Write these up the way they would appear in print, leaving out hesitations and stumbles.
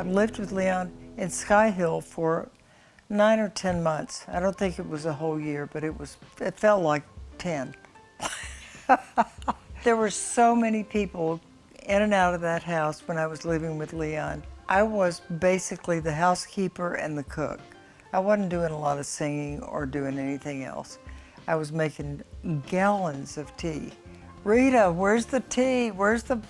I lived with Leon in Sky Hill for 9 or 10 months. I don't think it was a whole year, but it felt like 10. There were so many people in and out of that house when I was living with Leon. I was basically the housekeeper and the cook. I wasn't doing a lot of singing or doing anything else. I was making gallons of tea. Rita, where's the tea? Where's the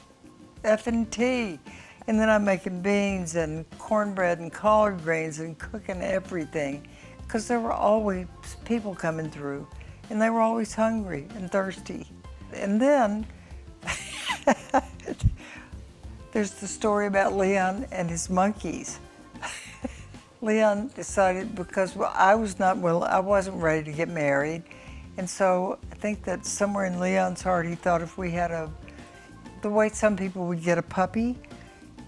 effing tea? And then I'm making beans and cornbread and collard greens and cooking everything, because there were always people coming through, and they were always hungry and thirsty. And then there's the story about Leon and his monkeys. Leon decided, because I wasn't ready to get married, and so I think that somewhere in Leon's heart he thought if we had the way some people would get a puppy,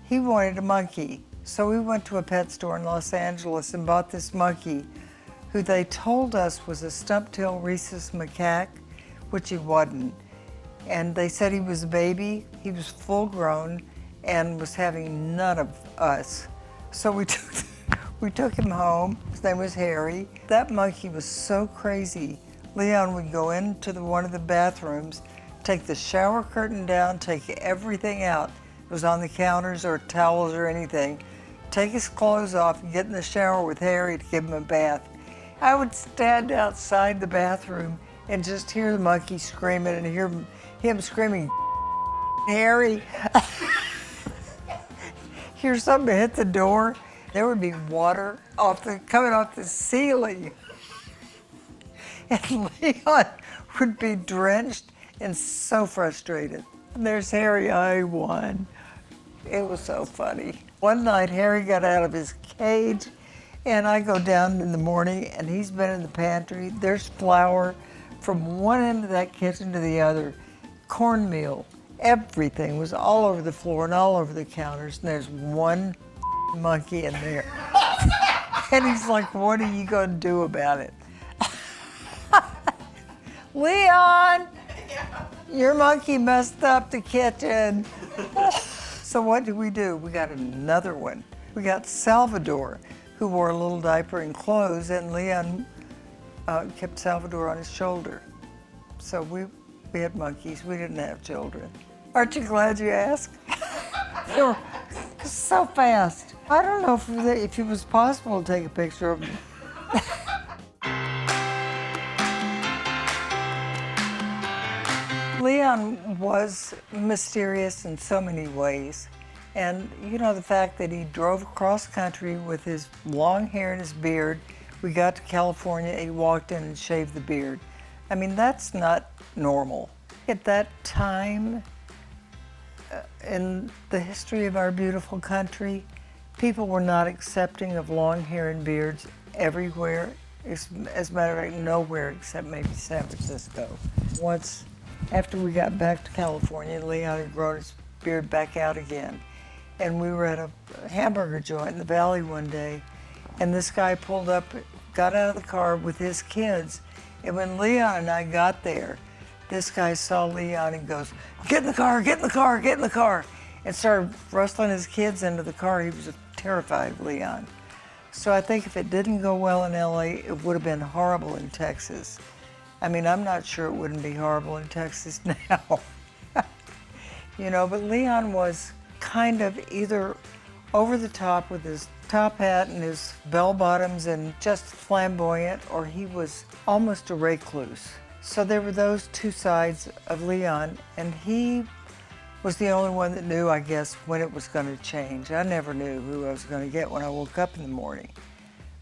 he wanted a monkey. So we went to a pet store in Los Angeles and bought this monkey, who they told us was a stump-tailed rhesus macaque, which he wasn't. And they said he was a baby, he was full grown, and was having none of us. So we took him home. His name was Harry. That monkey was so crazy. Leon would go into one of the bathrooms, take the shower curtain down, take everything out. It was on the counters or towels or anything. Take his clothes off and get in the shower with Harry to give him a bath. I would stand outside the bathroom and just hear the monkey screaming and hear him screaming, Harry. Hear something hit the door. There would be water coming off the ceiling. And Leon would be drenched and so frustrated. And there's Harry, I won. It was so funny. One night, Harry got out of his cage, and I go down in the morning, and he's been in the pantry. There's flour from one end of that kitchen to the other, cornmeal. Everything was all over the floor and all over the counters, and there's one monkey in there. And he's like, what are you going to do about it? Leon, your monkey messed up the kitchen. So what did we do? We got another one. We got Salvador, who wore a little diaper and clothes, and Leon kept Salvador on his shoulder. So we had monkeys. We didn't have children. Aren't you glad you asked? They were so fast. I don't know if it was possible to take a picture of them. Leon was mysterious in so many ways. And you know, the fact that he drove across country with his long hair and his beard. We got to California, he walked in and shaved the beard. I mean, that's not normal. At that time, in the history of our beautiful country, people were not accepting of long hair and beards everywhere. As a matter of fact, nowhere except maybe San Francisco. Once, after we got back to California, Leon had grown his beard back out again. And we were at a hamburger joint in the Valley one day, and this guy pulled up, got out of the car with his kids. And when Leon and I got there, this guy saw Leon and goes, get in the car, get in the car, get in the car, and started rustling his kids into the car. He was terrified of Leon. So I think if it didn't go well in LA, it would have been horrible in Texas. I mean, I'm not sure it wouldn't be horrible in Texas now. You know, but Leon was kind of either over the top with his top hat and his bell bottoms and just flamboyant, or he was almost a recluse. So there were those two sides of Leon, and he was the only one that knew, I guess, when it was going to change. I never knew who I was going to get when I woke up in the morning.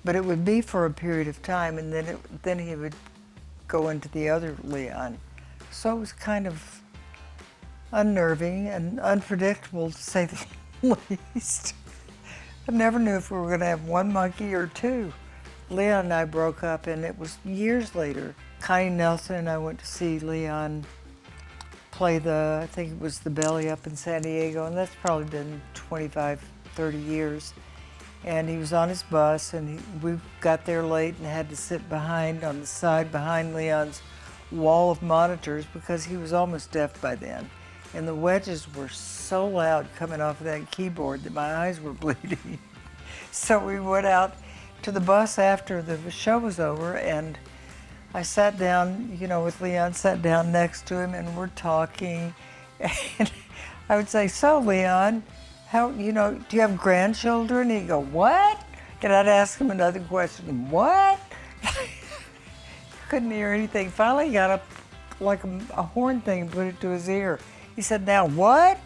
But it would be for a period of time, and then he would go into the other Leon. So it was kind of unnerving and unpredictable, to say the least. I never knew if we were going to have one monkey or two. Leon and I broke up, and it was years later. Connie Nelson and I went to see Leon play I think it was the Belly up in San Diego, and that's probably been 25, 30 years. And he was on his bus, and we got there late and had to sit on the side behind Leon's wall of monitors because he was almost deaf by then. And the wedges were so loud coming off of that keyboard that my eyes were bleeding. So we went out to the bus after the show was over, and I sat down, you know, with Leon, sat down next to him, and we're talking. And I would say, so Leon, how, you know, do you have grandchildren? He'd go, what? And I'd ask him another question, what? Couldn't hear anything. Finally he got up like a horn thing and put it to his ear. He said, now what?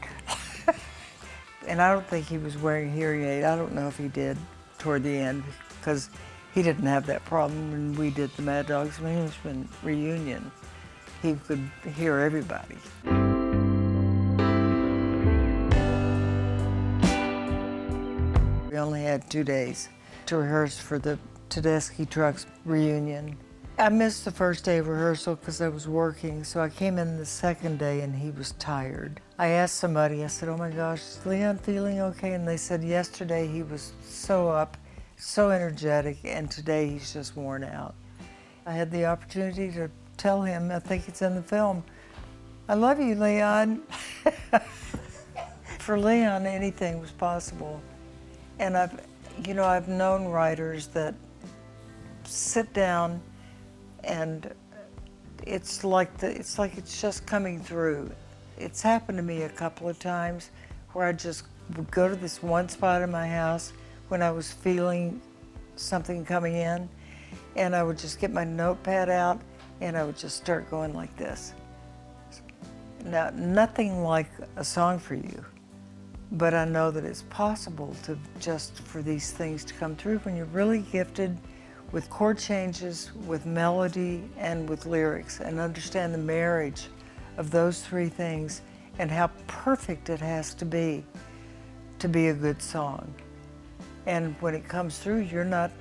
And I don't think he was wearing a hearing aid. I don't know if he did toward the end, because he didn't have that problem when we did the Mad Dogs Management reunion. He could hear everybody. We only had 2 days to rehearse for the Tedeschi Trucks reunion. I missed the first day of rehearsal because I was working, so I came in the second day and he was tired. I asked somebody, I said, oh my gosh, is Leon feeling okay? And they said yesterday he was so up, so energetic, and today he's just worn out. I had the opportunity to tell him, I think it's in the film, I love you, Leon. For Leon, anything was possible. And I've known writers that sit down and it's like it's just coming through. It's happened to me a couple of times where I just would go to this one spot in my house when I was feeling something coming in, and I would just get my notepad out and I would just start going like this. Now, nothing like a song for you, but I know that it's possible to just for these things to come through when you're really gifted with chord changes, with melody, and with lyrics, and understand the marriage of those three things and how perfect it has to be a good song. And when it comes through, you're not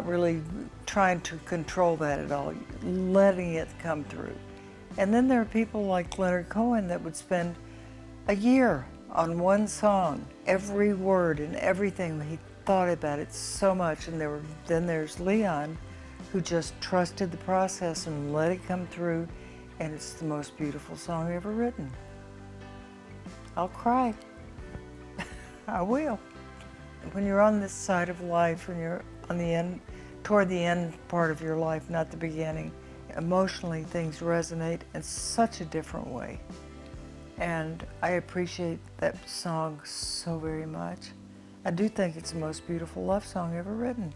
really trying to control that at all, you're letting it come through. And then there are people like Leonard Cohen that would spend a year on one song, every word and everything. He thought about it so much. And then there's Leon, who just trusted the process and let it come through, and it's the most beautiful song ever written. I'll cry. I will. When you're on this side of life, when you're on the end, toward the end part of your life, not the beginning, emotionally things resonate in such a different way. And I appreciate that song so very much. I do think it's the most beautiful love song ever written.